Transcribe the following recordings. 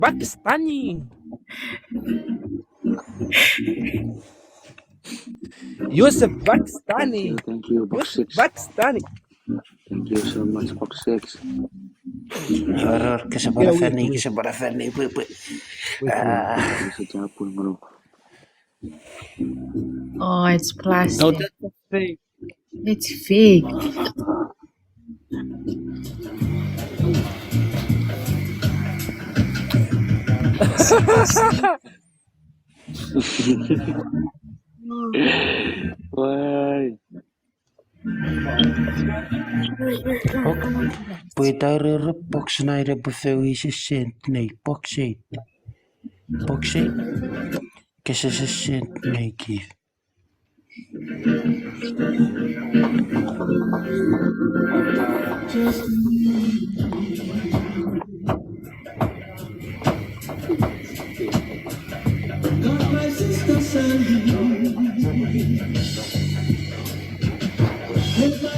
Pakistani. Yusuf Pakistani. Thank you, Box Yusuf 6. Pakistani. Thank you so much, Box 6. Horror, kasi para Fanny, kasi para Fanny. Wait. Bisa Japun, bro. Oh, it's plastic. No, that's fake. It's fake. Why? Pwede rin box na rin bufewi si sent na box 8. Box 8. Kasi si sent na give.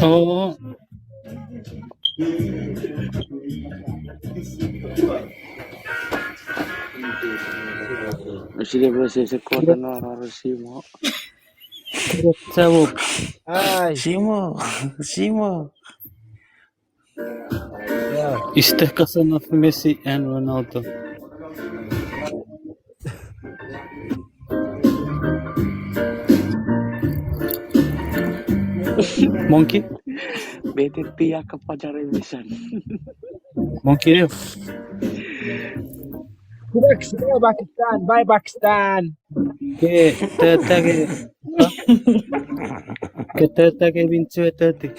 Oo. Sige, bro, sisikutan na rarasi mo. Sabog. Ay. Simo. Is the cousin of Messi and Ronaldo. Monkey? Bete tiyak ka pa dyan rin, Monkey rin. Pakistan. Bye Pakistan. Che teta che vince teti.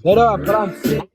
No, France.